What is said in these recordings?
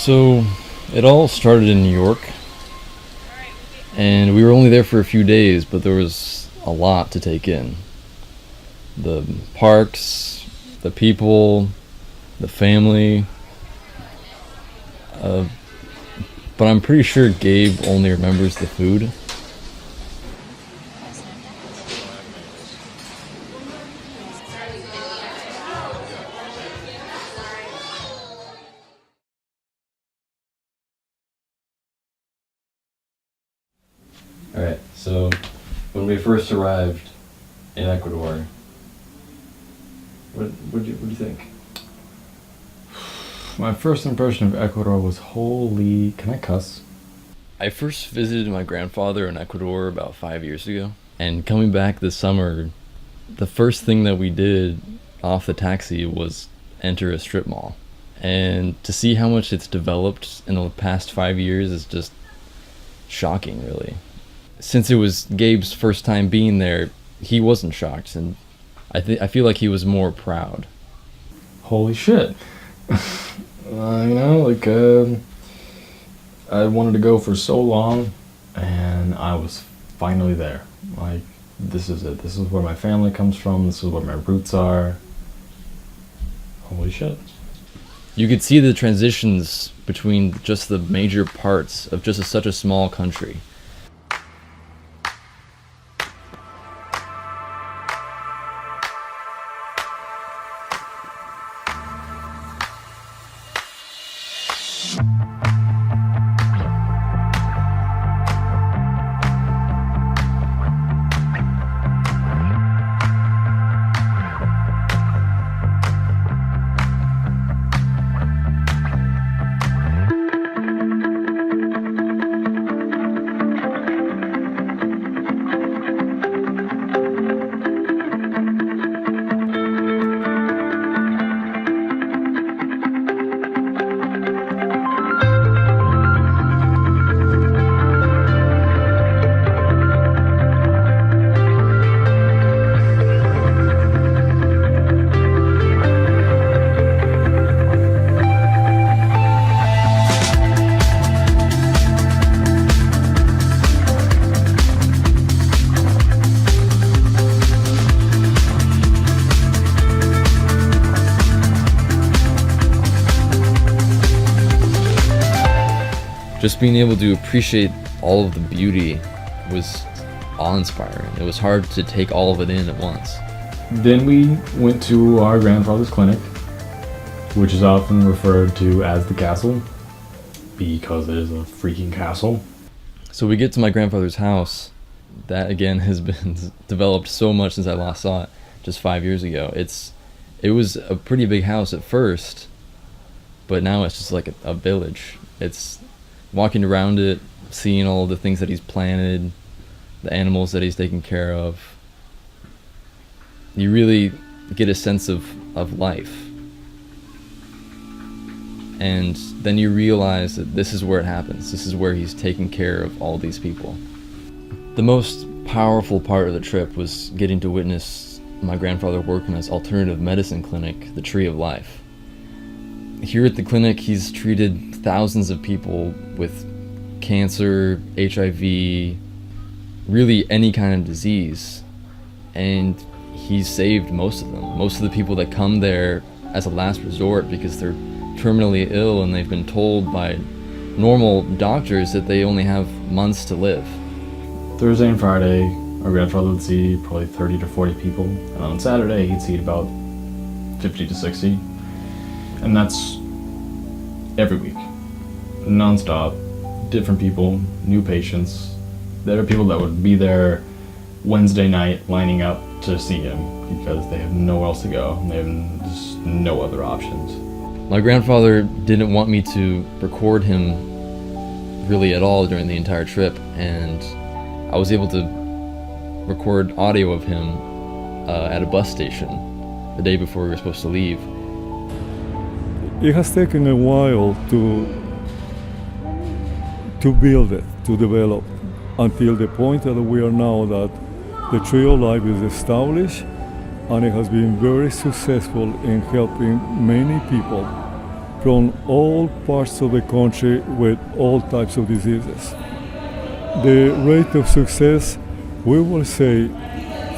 So, it all started in New York, and we were only there for a few days, but there was a lot to take in. The parks, the people, the family. But I'm pretty sure Gabe only remembers the food. Alright, so when we first arrived in Ecuador, what do you think? My first impression of Ecuador was holy... Can I cuss? I first visited my grandfather in Ecuador about 5 years ago, and coming back this summer, the first thing that we did off the taxi was enter a strip mall. And to see how much it's developed in the past 5 years is just shocking, really. Since it was Gabe's first time being there, he wasn't shocked, and I feel like he was more proud. Holy shit. I wanted to go for so long, and I was finally there. Like, this is it. This is where my family comes from. This is where my roots are. Holy shit. You could see the transitions between just the major parts of just such a small country. Just being able to appreciate all of the beauty was awe-inspiring. It was hard to take all of it in at once. Then we went to our grandfather's clinic, which is often referred to as the castle, because it is a freaking castle. So we get to my grandfather's house. That again has been developed so much since I last saw it, just 5 years ago. It was a pretty big house at first, but now it's just like a village. It's walking around it, seeing all the things that he's planted, the animals that he's taken care of. You really get a sense of life. And then you realize that this is where it happens. This is where he's taking care of all these people. The most powerful part of the trip was getting to witness my grandfather work in his alternative medicine clinic, the Tree of Life. Here at the clinic, he's treated thousands of people with cancer, HIV, really any kind of disease, and he's saved most of them. Most of the people that come there as a last resort because they're terminally ill and they've been told by normal doctors that they only have months to live. Thursday and Friday, our grandfather would see probably 30 to 40 people, and on Saturday he'd see about 50 to 60. And that's every week, non-stop, different people, new patients. There are people that would be there Wednesday night lining up to see him because they have nowhere else to go. They have just no other options. My grandfather didn't want me to record him really at all during the entire trip, and I was able to record audio of him at a bus station the day before we were supposed to leave. It has taken a while to build it, to develop, until the point that we are now, that the Tree of Life is established, and it has been very successful in helping many people from all parts of the country with all types of diseases. The rate of success, we will say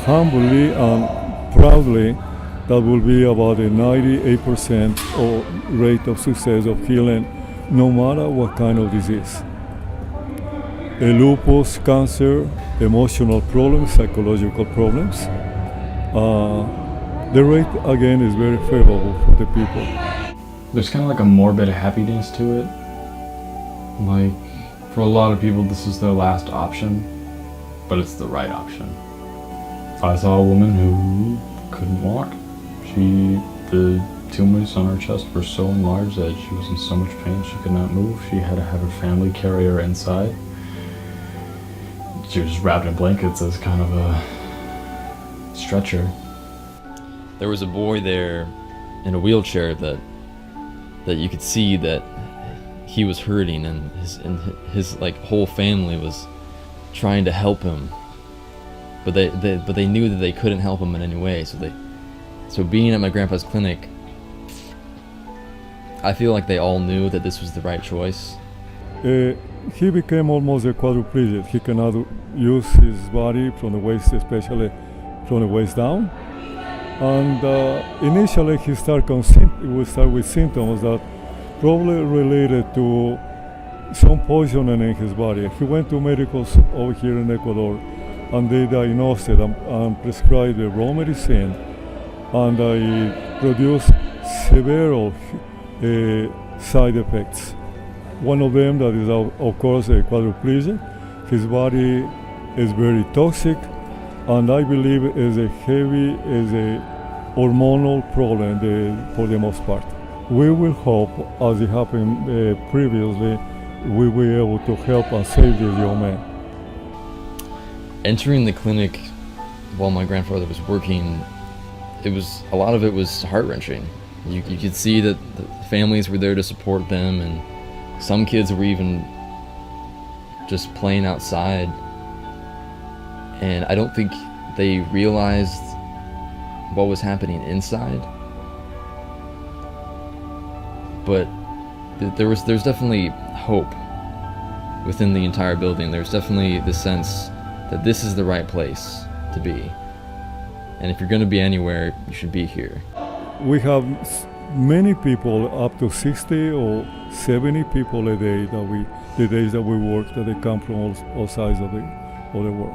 humbly and proudly, that will be about a 98% rate of success of healing no matter what kind of disease. Lupus, cancer, emotional problems, psychological problems. The rate again is very favorable for the people. There's kind of like a morbid happiness to it. Like, for a lot of people, this is their last option, but it's the right option. I saw a woman who couldn't walk. The tumors on her chest were so enlarged that she was in so much pain she could not move. She had to have her family carry her inside. She was just wrapped in blankets as kind of a stretcher. There was a boy there in a wheelchair that you could see that he was hurting, and his like whole family was trying to help him, but they knew that they couldn't help him in any way. So being at my grandpa's clinic, I feel like they all knew that this was the right choice. He became almost a quadriplegic. He cannot use his body from the waist, especially from the waist down. And initially he would start with symptoms that probably related to some poisoning in his body. He went to medicals over here in Ecuador, and they diagnosed it and prescribed the wrong medicine, and it produced severe side effects. One of them that is of course a quadriplegic. His body is very toxic, and I believe is a hormonal problem for the most part. We will hope, as it happened previously, we will be able to help and save this young man. Entering the clinic while my grandfather was working, a lot of it was heart-wrenching. You could see that the families were there to support them, and some kids were even just playing outside. And I don't think they realized what was happening inside. But there's definitely hope within the entire building. There's definitely the sense that this is the right place to be. And if you're going to be anywhere, you should be here. We have many people, up to 60 or 70 people a day the days that we work, that they come from all sides of the world.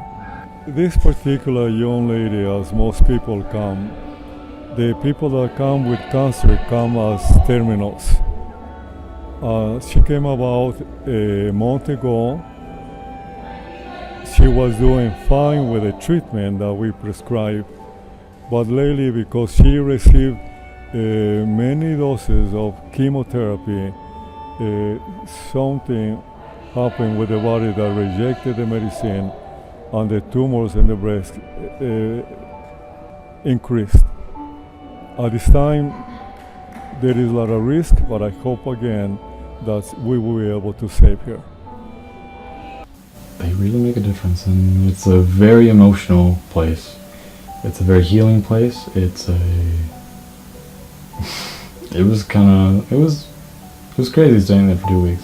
This particular young lady, as most people come, the people that come with cancer come as terminals. She came about a month ago. She was doing fine with the treatment that we prescribed, but lately, because she received many doses of chemotherapy, something happened with the body that rejected the medicine, and the tumors in the breast increased. At this time, there is a lot of risk, but I hope again that we will be able to save her. They really make a difference, and it's a very emotional place. It's a very healing place. It was crazy staying there for 2 weeks.